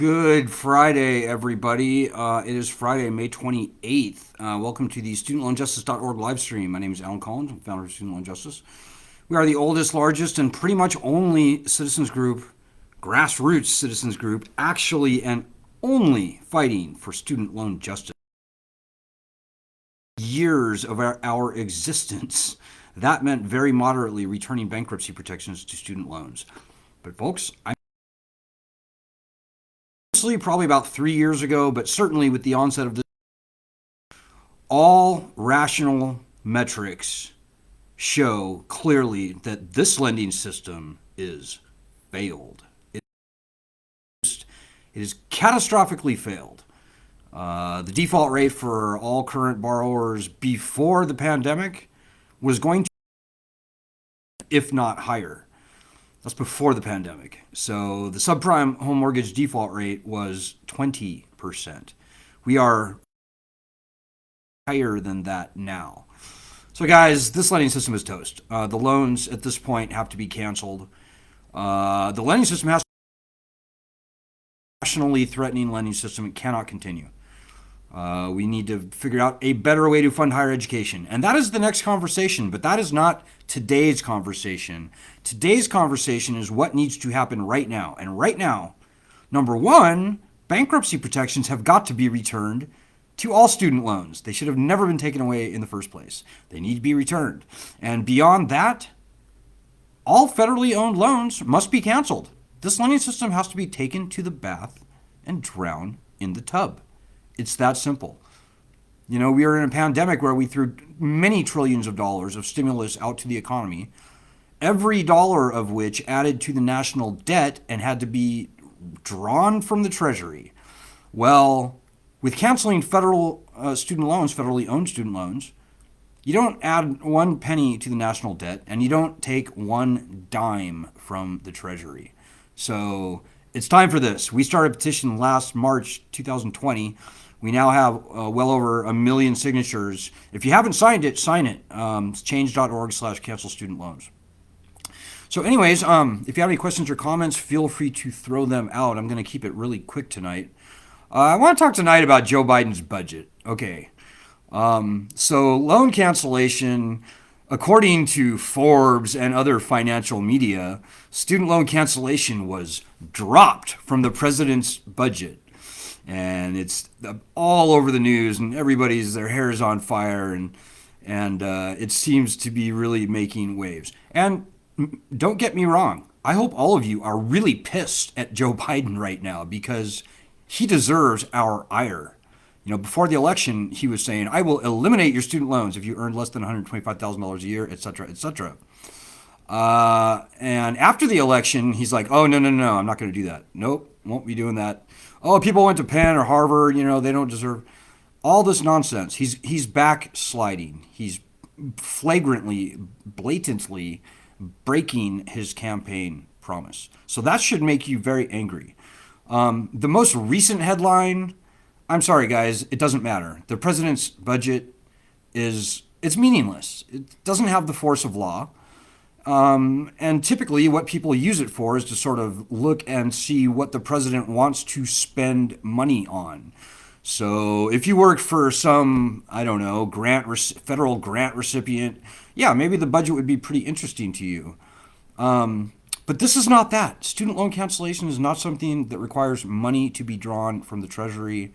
Good Friday, everybody. It is Friday, May 28th. Welcome to the studentloanjustice.org live stream. My name is Alan Collins, founder of Student Loan Justice. We are the oldest, largest, and pretty much only citizens group, grassroots citizens group, actually and only fighting for student loan justice. Years of our existence, that meant very moderately returning bankruptcy protections to student loans. But folks, probably about 3 years ago, but certainly with the onset of this, all rational metrics show clearly that this lending system is failed. It is catastrophically failed. The default rate for all current borrowers before the pandemic was going to, if not higher. That's before the pandemic. So the subprime home mortgage default rate was 20%. We are higher than that now. So guys, this lending system is toast. The loans at this point have to be canceled. The lending system has to be a nationally threatening lending system. It cannot continue. We need to figure out a better way to fund higher education. And that is the next conversation, but that is not today's conversation. Today's conversation is what needs to happen right now. And right now, number one, bankruptcy protections have got to be returned to all student loans. They should have never been taken away in the first place. They need to be returned. And beyond that, all federally owned loans must be canceled. This lending system has to be taken to the bath and drowned in the tub. It's that simple. You know, we are in a pandemic where we threw many trillions of dollars of stimulus out to the economy, every dollar of which added to the national debt and had to be drawn from the Treasury. Well, with canceling federal student loans, federally owned student loans, you don't add one penny to the national debt and you don't take one dime from the Treasury. So it's time for this. We started a petition last March 2020. We now have well over 1 million signatures. If you haven't signed it, sign it. It's change.org/cancel student loans. So anyways, if you have any questions or comments, feel free to throw them out. I'm going to keep it really quick tonight. I want to talk tonight about Joe Biden's budget. Okay. So loan cancellation, according to Forbes and other financial media, student loan cancellation was dropped from the president's budget. And it's all over the news, and their hair is on fire, and it seems to be really making waves. And don't get me wrong, I hope all of you are really pissed at Joe Biden right now because he deserves our ire. You know, before the election, he was saying, "I will eliminate your student loans if you earn less than $125,000 a year, etc., etc." And after the election, he's like, "Oh, no, I'm not going to do that. Nope, won't be doing that. Oh, people went to Penn or Harvard, they don't deserve all this nonsense." He's backsliding. He's flagrantly, blatantly breaking his campaign promise. So that should make you very angry. The most recent headline, I'm sorry, guys, it doesn't matter. The president's budget it's meaningless. It doesn't have the force of law. And typically what people use it for is to sort of look and see what the president wants to spend money on. So if you work for some, I don't know, federal grant recipient, yeah, maybe the budget would be pretty interesting to you. But this is not that. Student loan cancellation is not something that requires money to be drawn from the Treasury.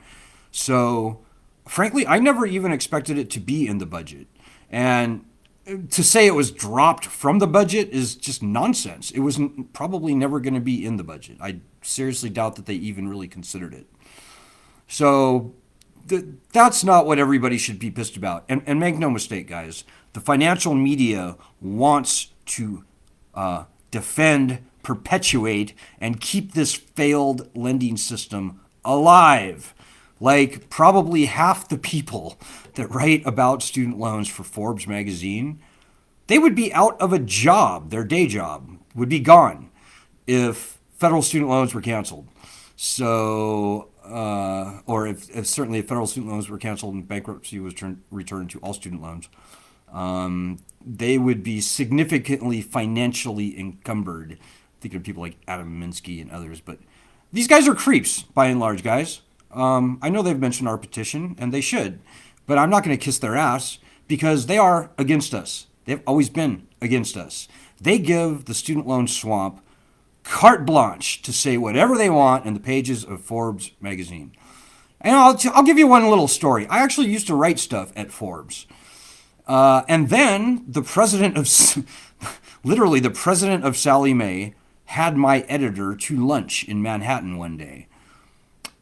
So frankly, I never even expected it to be in the budget. And to say it was dropped from the budget is just nonsense. It was probably never going to be in the budget. I seriously doubt that they even really considered it. So that's not what everybody should be pissed about. And make no mistake, guys, the financial media wants to defend, perpetuate, and keep this failed lending system alive. Like probably half the people that write about student loans for Forbes magazine, they would be out of a job. Their day job would be gone if federal student loans were canceled. So, or if certainly if federal student loans were canceled and bankruptcy was returned to all student loans, they would be significantly financially encumbered. Thinking of people like Adam Minsky and others, but These guys are creeps, by and large, guys. I know they've mentioned our petition, and they should, but I'm not going to kiss their ass because they are against us. They've always been against us. They give the student loan swamp carte blanche to say whatever they want in the pages of Forbes magazine. And I'll give you one little story. I actually used to write stuff at Forbes. And then the president of, literally the president of Sallie Mae had my editor to lunch in Manhattan one day.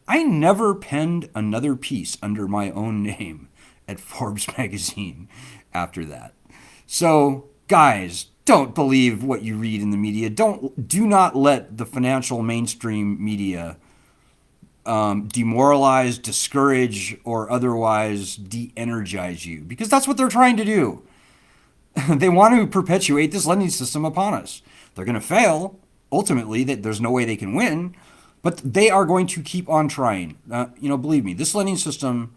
I never penned another piece under my own name at Forbes magazine after that. So, guys, don't believe what you read in the media. Do not let the financial mainstream media demoralize, discourage, or otherwise de-energize you, because that's what they're trying to do. They want to perpetuate this lending system upon us. They're going to fail. Ultimately, that there's no way they can win, but they are going to keep on trying. Believe me, this lending system,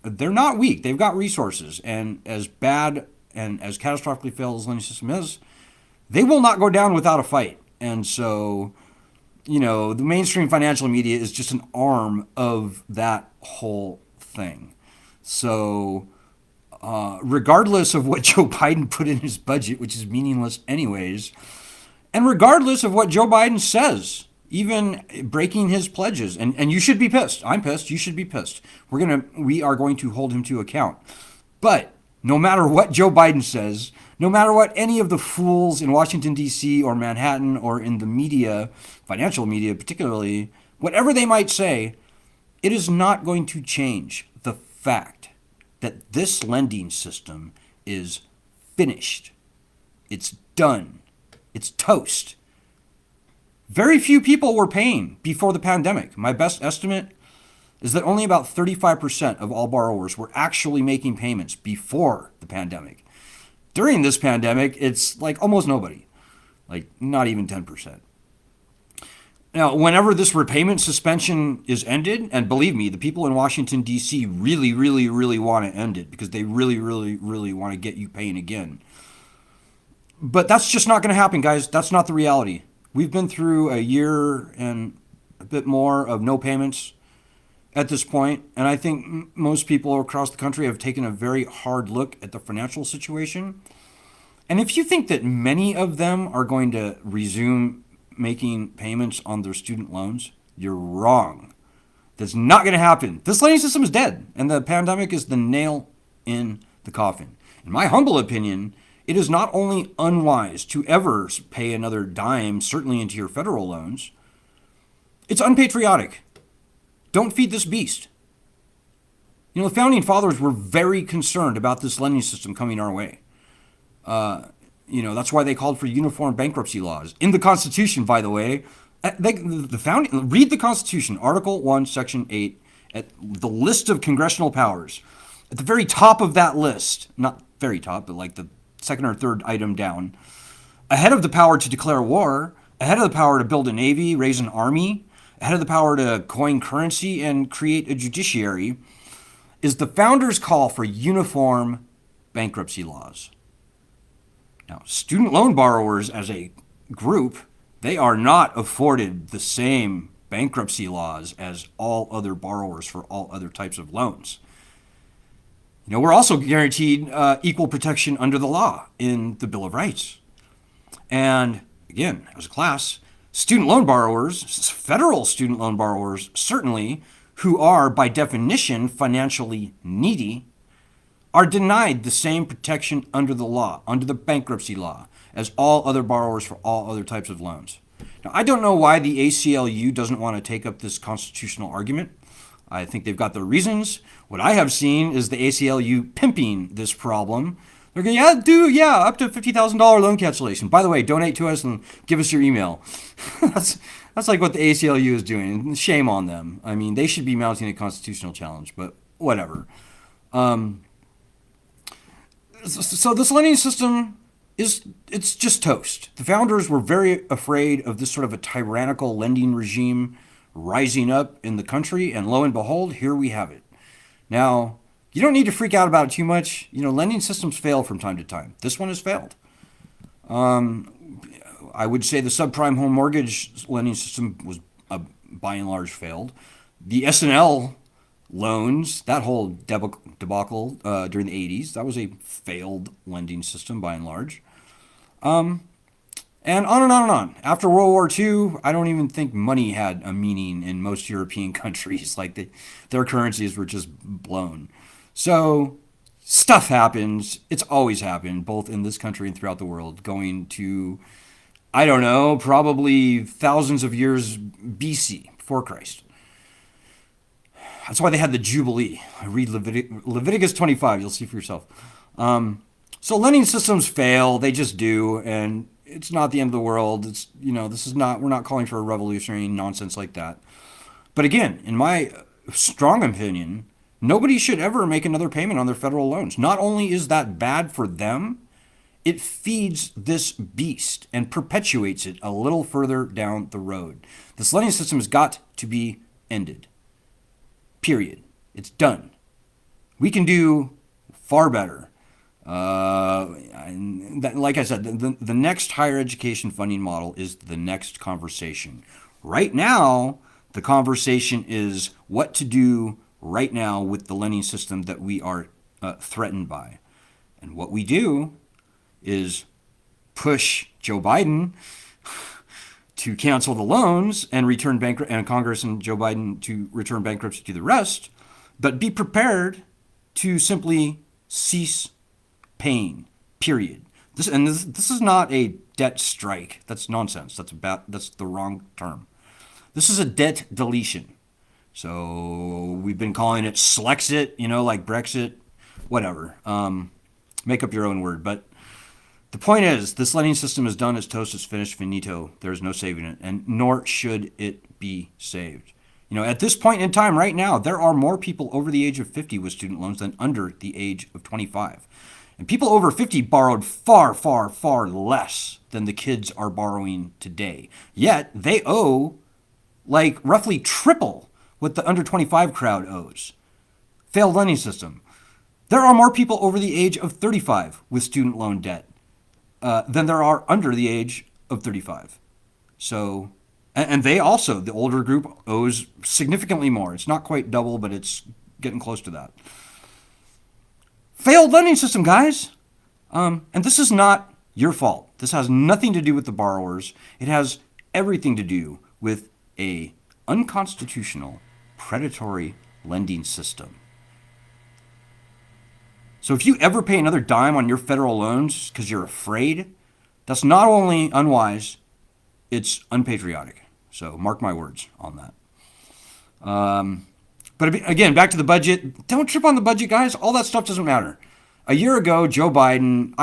they're not weak. They've got resources, and as bad and as catastrophically failed as the lending system is, they will not go down without a fight. And so, the mainstream financial media is just an arm of that whole thing. So, regardless of what Joe Biden put in his budget, which is meaningless anyways, and regardless of what Joe Biden says, even breaking his pledges, and you should be pissed. I'm pissed. You should be pissed. We are going to hold him to account. But no matter what Joe Biden says, no matter what any of the fools in Washington, D.C. or Manhattan or in the media, financial media particularly, whatever they might say, it is not going to change the fact that this lending system is finished. It's done. It's toast. Very few people were paying before the pandemic. My best estimate is that only about 35% of all borrowers were actually making payments before the pandemic. During this pandemic, it's like almost nobody, like not even 10%. Now, whenever this repayment suspension is ended, and believe me, the people in Washington, D.C. really, really, really want to end it because they really, really, really want to get you paying again. But that's just not going to happen, guys. That's not the reality. We've been through a year and a bit more of no payments at this point, and I think most people across the country have taken a very hard look at the financial situation. And if you think that many of them are going to resume making payments on their student loans, you're wrong. That's not going to happen. This lending system is dead, and the pandemic is the nail in the coffin. In my humble opinion, it is not only unwise to ever pay another dime, certainly into your federal loans, it's unpatriotic. Don't feed this beast. The founding fathers were very concerned about this lending system coming our way. That's why they called for uniform bankruptcy laws. In the Constitution, by the way, read the Constitution, Article 1, Section 8, at the list of congressional powers. At the very top of that list, not very top, but like the second or third item down, ahead of the power to declare war, ahead of the power to build a navy, raise an army, ahead of the power to coin currency and create a judiciary, is the founders' call for uniform bankruptcy laws. Now, student loan borrowers as a group, they are not afforded the same bankruptcy laws as all other borrowers for all other types of loans. We're also guaranteed equal protection under the law in the Bill of Rights. And again, as a class, student loan borrowers, federal student loan borrowers, certainly, who are by definition financially needy, are denied the same protection under the law, under the bankruptcy law, as all other borrowers for all other types of loans. Now, I don't know why the ACLU doesn't want to take up this constitutional argument. I think they've got their reasons. What I have seen is the ACLU pimping this problem. They're going, up to $50,000 loan cancellation. By the way, donate to us and give us your email. That's like what the ACLU is doing. Shame on them. I mean, they should be mounting a constitutional challenge, but whatever. So this lending system it's just toast. The founders were very afraid of this sort of a tyrannical lending regime rising up in the country, and lo and behold, here we have it. Now, you don't need to freak out about it too much. Lending systems fail from time to time. This one has failed. I would say the subprime home mortgage lending system was by and large failed. The SNL loans, that whole debacle during the 80s, that was a failed lending system by and large. And on and on and on. After World War II, I don't even think money had a meaning in most European countries. Like their currencies were just blown. So stuff happens. It's always happened, both in this country and throughout the world, going to, I don't know, probably thousands of years BC, before Christ. That's why they had the Jubilee. Read Leviticus 25. You'll see for yourself. So lending systems fail. They just do. And it's not the end of the world. It's, this is not, we're not calling for a revolutionary nonsense like that. But again, in my strong opinion, nobody should ever make another payment on their federal loans. Not only is that bad for them, it feeds this beast and perpetuates it a little further down the road. This lending system has got to be ended. Period. It's done. We can do far better. Like I said, the next higher education funding model is the next conversation. Right now, the conversation is what to do right now with the lending system that we are threatened by. And what we do is push Joe Biden to cancel the loans and return and Congress and Joe Biden to return bankruptcy to the rest, but be prepared to simply cease paying. Period. This is not a debt strike. That's nonsense. That's the wrong term. This is a debt deletion. So we've been calling it Slexit, like Brexit, whatever. Make up your own word. But the point is, this lending system is done. Its toast is finished. Finito. There's no saving it, and nor should it be saved. At this point in time, right now, there are more people over the age of 50 with student loans than under the age of 25. And people over 50 borrowed far, far, far less than the kids are borrowing today. Yet they owe like roughly triple what the under 25 crowd owes. Failed lending system. There are more people over the age of 35 with student loan debt than there are under the age of 35. So, and they also, the older group owes significantly more. It's not quite double, but it's getting close to that. Failed lending system, guys. And this is not your fault. This has nothing to do with the borrowers. It has everything to do with a unconstitutional, predatory lending system. So if you ever pay another dime on your federal loans because you're afraid, that's not only unwise, it's unpatriotic. So mark my words on that. But again, back to the budget. Don't trip on the budget, guys. All that stuff doesn't matter. A year ago, Joe Biden,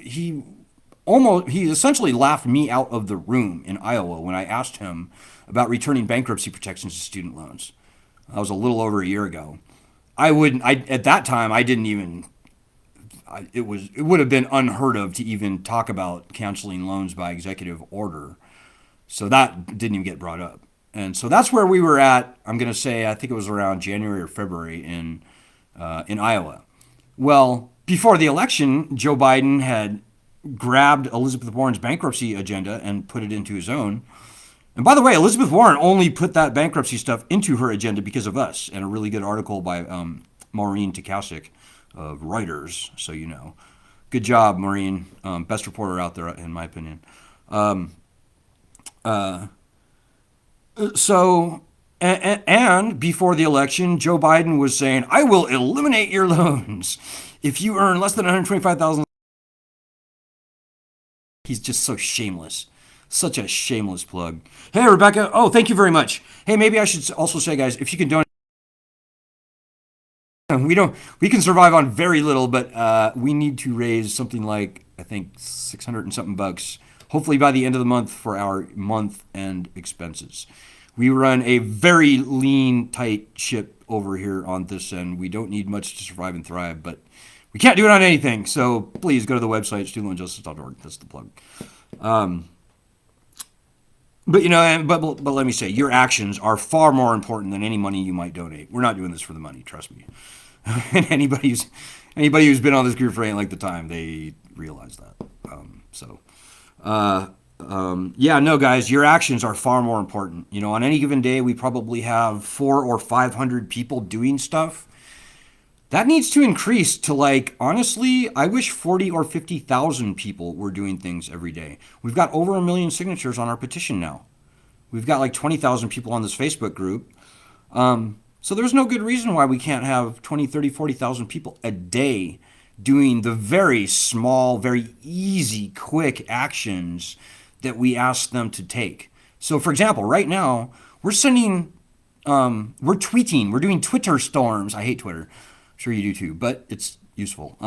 he essentially laughed me out of the room in Iowa when I asked him about returning bankruptcy protections to student loans. That was a little over a year ago. At that time, I didn't even. It would have been unheard of to even talk about canceling loans by executive order. So that didn't even get brought up. And so that's where we were at. I'm going to say, I think it was around January or February in Iowa. Well, before the election, Joe Biden had grabbed Elizabeth Warren's bankruptcy agenda and put it into his own. And by the way, Elizabeth Warren only put that bankruptcy stuff into her agenda because of us, and a really good article by Maureen Takasik of Reuters, so you know. Good job, Maureen. Best reporter out there, in my opinion. And before the election, Joe Biden was saying, I will eliminate your loans if you earn less than $125,000. He's just so shameless. Such a shameless plug. Hey, Rebecca. Oh, thank you very much. Hey, maybe I should also say, guys, if you can donate. We can survive on very little, but we need to raise something like, I think, 600 and something bucks, hopefully by the end of the month, for our month-end expenses. We run a very lean, tight ship over here on this end. We don't need much to survive and thrive, but we can't do it on anything. So please go to the website, studentloanjustice.org. That's the plug. But let me say, your actions are far more important than any money you might donate. We're not doing this for the money, trust me. And anybody who's been on this group for any length of time, they realize that. Yeah, no, guys, your actions are far more important. You know, on any given day, we probably have 400 or 500 people doing stuff. That needs to increase to, like, honestly, I wish 40 or 50,000 people were doing things every day. We've got over 1 million signatures on our petition now. We've got like 20,000 people on this Facebook group. So there's no good reason why we can't have 20, 30, 40,000 people a day doing the very small, very easy, quick actions that we ask them to take. So, for example, right now, we're tweeting, we're doing Twitter storms. I hate Twitter. I'm sure you do too, but it's useful.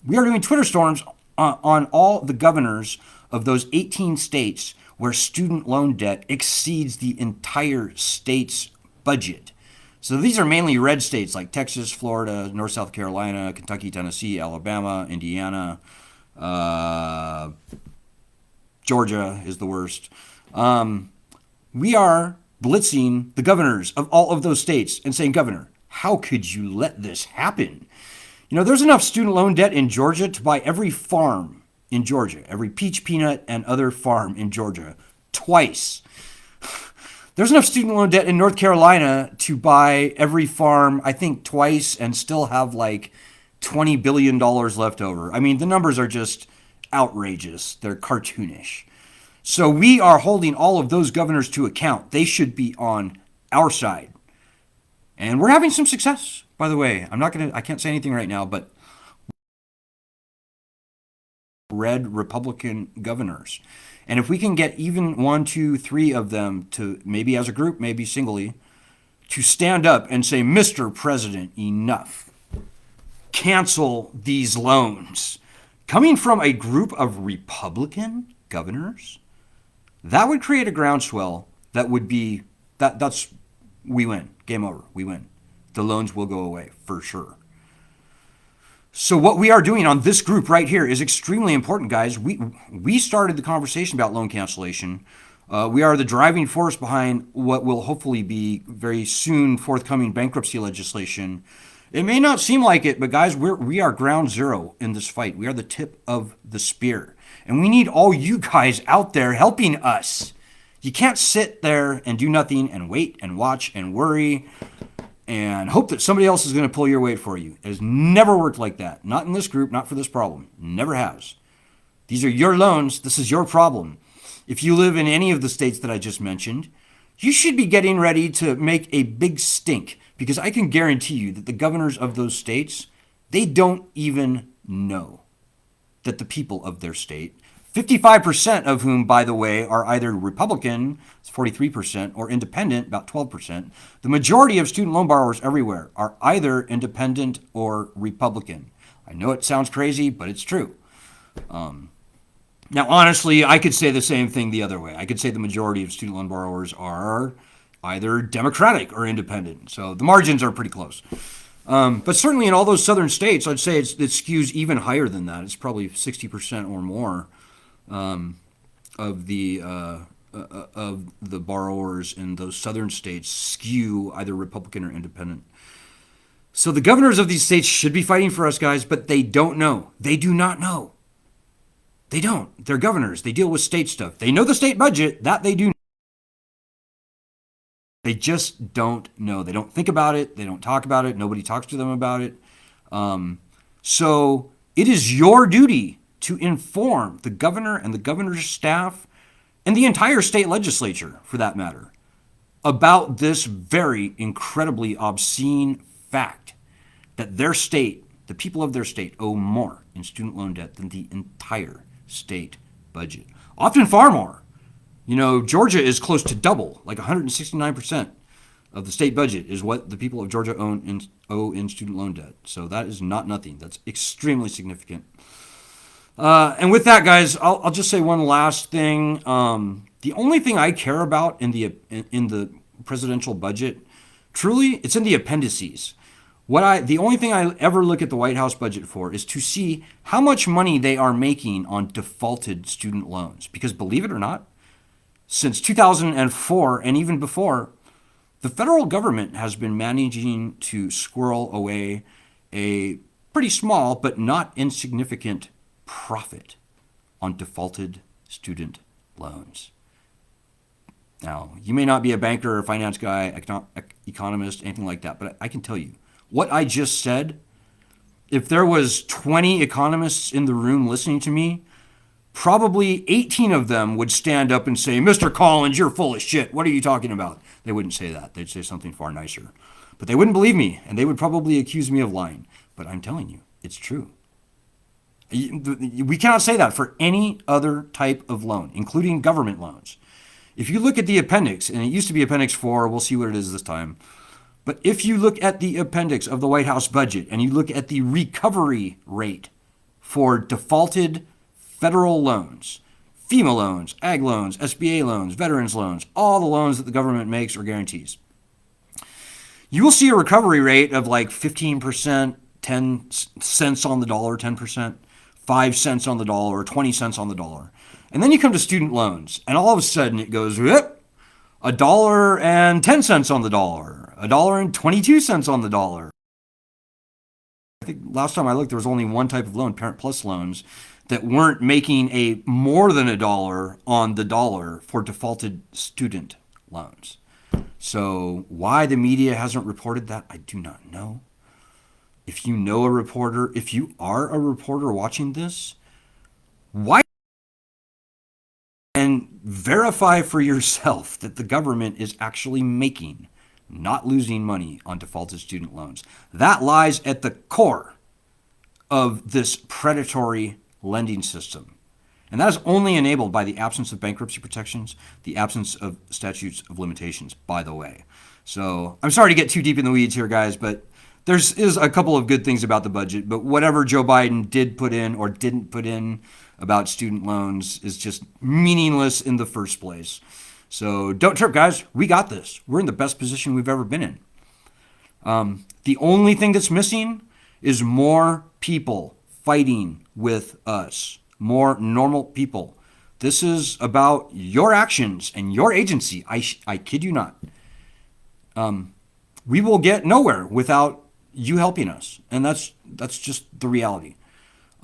We are doing Twitter storms on all the governors of those 18 states where student loan debt exceeds the entire state's budget. So these are mainly red states like Texas, Florida, North South Carolina, Kentucky, Tennessee, Alabama, Indiana, Georgia is the worst. We are blitzing the governors of all of those states and saying, Governor, how could you let this happen? You know, there's enough student loan debt in Georgia to buy every farm in Georgia, every peach, peanut, and other farm in Georgia twice. There's enough student loan debt in North Carolina to buy every farm, I think, twice and still have like $20 billion left over. I mean, the numbers are just outrageous. They're cartoonish. So we are holding all of those governors to account. They should be on our side. And we're having some success, by the way. I can't say anything right now, but red Republican governors. And if we can get even 1, 2, 3 of them to, maybe as a group, maybe singly, to stand up and say, Mr. President, enough. Cancel these loans. Coming from a group of Republican governors, that would create a groundswell that would be, we win. Game over. We win. The loans will go away for sure. So what we are doing on this group right here is extremely important, guys. We started the conversation about loan cancellation. We are the driving force behind what will hopefully be very soon forthcoming bankruptcy legislation. It may not seem like it, but guys, we are ground zero in this fight. We are the tip of the spear. And we need all you guys out there helping us. You can't sit there and do nothing and wait and watch and worry and hope that somebody else is going to pull your weight for you. It has never worked like that. Not in this group, not for this problem. Never has. These are your loans. This is your problem. If you live in any of the states that I just mentioned, you should be getting ready to make a big stink, because I can guarantee you that the governors of those states, they don't even know that the people of their state, 55% of whom, by the way, are either Republican, it's 43%, or independent, about 12%. The majority of student loan borrowers everywhere are either independent or Republican. I know it sounds crazy, but it's true. Now, honestly, I could say the same thing the other way. I could say the majority of student loan borrowers are either Democratic or independent. So the margins are pretty close. But certainly in all those southern states, I'd say it skews even higher than that. It's probably 60% or more of the borrowers in those southern states skew either Republican or independent. So the governors of these states should be fighting for us, guys, but they don't know. They do not know. They don't. They're governors. They deal with state stuff. They know the state budget. That they do. They just don't know. They don't think about it. They don't talk about it. Nobody talks to them about it. So it is your duty to inform the governor and the governor's staff and the entire state legislature, for that matter, about this very incredibly obscene fact that their state, the people of their state, owe more in student loan debt than the entire state budget. Often far more. You know, Georgia is close to double, like 169% of the state budget is what the people of Georgia owe in student loan debt. So that is not nothing. That's extremely significant. And with that, guys, I'll just say one last thing. The only thing I care about in the presidential budget, truly, it's in the appendices. The only thing I ever look at the White House budget for is to see how much money they are making on defaulted student loans. Because believe it or not, since 2004 and even before, the federal government has been managing to squirrel away a pretty small but not insignificant profit on defaulted student loans. Now, you may not be a banker or finance guy, economist, anything like that, but I can tell you what I just said. If there was 20 economists in the room listening to me, probably 18 of them would stand up and say, Mr. Collins, you're full of shit. What are you talking about? They wouldn't say that. They'd say something far nicer. But they wouldn't believe me, and they would probably accuse me of lying. But I'm telling you, it's true. We cannot say that for any other type of loan, including government loans. If you look at the appendix, and it used to be Appendix 4, we'll see what it is this time. But if you look at the appendix of the White House budget and you look at the recovery rate for defaulted federal loans, FEMA loans, ag loans, SBA loans, veterans loans, all the loans that the government makes or guarantees, you will see a recovery rate of like 15%, 10 cents on the dollar, 10%, 5 cents on the dollar, or 20 cents on the dollar. And then you come to student loans, and all of a sudden it goes, $1.10 on the dollar, $1.22 on the dollar. I think last time I looked, there was only one type of loan, Parent Plus loans, that weren't making a more than $1 on the dollar for defaulted student loans. So why the media hasn't reported that, I do not know. If you know a reporter, if you are a reporter watching this, why? And verify for yourself that the government is actually making, not losing money on defaulted student loans. That lies at the core of this predatory lending system. And that is only enabled by the absence of bankruptcy protections, the absence of statutes of limitations, by the way. So I'm sorry to get too deep in the weeds here, guys, but there is a couple of good things about the budget. But whatever Joe Biden did put in or didn't put in about student loans is just meaningless in the first place. So don't trip, guys. We got this. We're in the best position we've ever been in. The only thing that's missing is more people fighting with us. More normal people. This is about your actions and your agency. I kid you not. We will get nowhere without you helping us, and that's just the reality.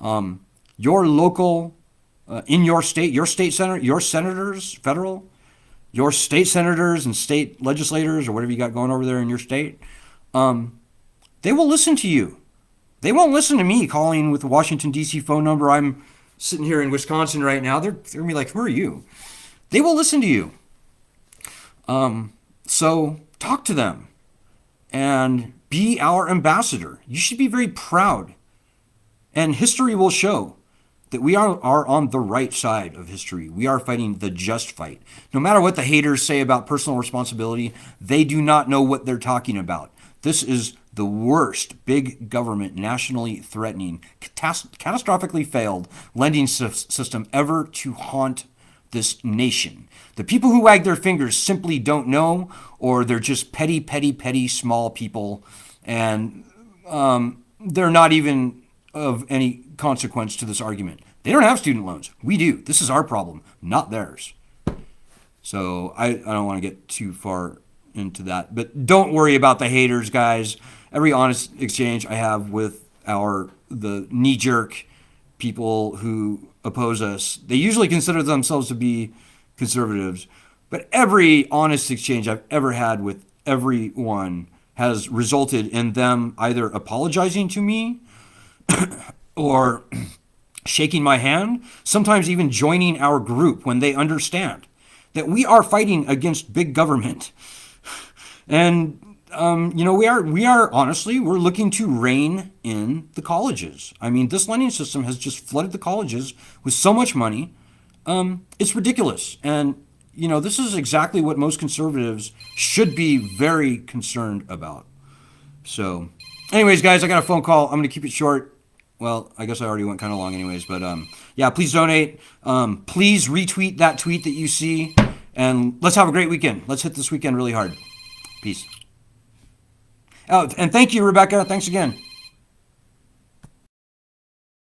Your local, in your state senator, your senators, federal, your state senators and state legislators or whatever you got going over there in your state, they will listen to you. They won't listen to me calling with the Washington, D.C. phone number. I'm sitting here in Wisconsin right now. They're going to be like, who are you? They will listen to you. So talk to them and be our ambassador. You should be very proud. And history will show that we are on the right side of history. We are fighting the just fight. No matter what the haters say about personal responsibility, they do not know what they're talking about. This is the worst big government, nationally threatening, catastrophically failed lending system ever to haunt this nation. The people who wag their fingers simply don't know, or they're just petty, small people, and they're not even of any consequence to this argument. They don't have student loans. We do. This is our problem, not theirs. So I don't want to get too far into that. But don't worry about the haters, guys. Every honest exchange I have with the knee-jerk people who oppose us, they usually consider themselves to be conservatives. But every honest exchange I've ever had with everyone has resulted in them either apologizing to me or shaking my hand, sometimes even joining our group when they understand that we are fighting against big government. And, we are honestly, we're looking to rein in the colleges. I mean, this lending system has just flooded the colleges with so much money. It's ridiculous. And, this is exactly what most conservatives should be very concerned about. So, anyways, guys, I got a phone call. I'm going to keep it short. Well, I guess I already went kind of long anyways, but yeah, please donate. Please retweet that tweet that you see, and let's have a great weekend. Let's hit this weekend really hard. Peace. Oh, and thank you, Rebecca. Thanks again.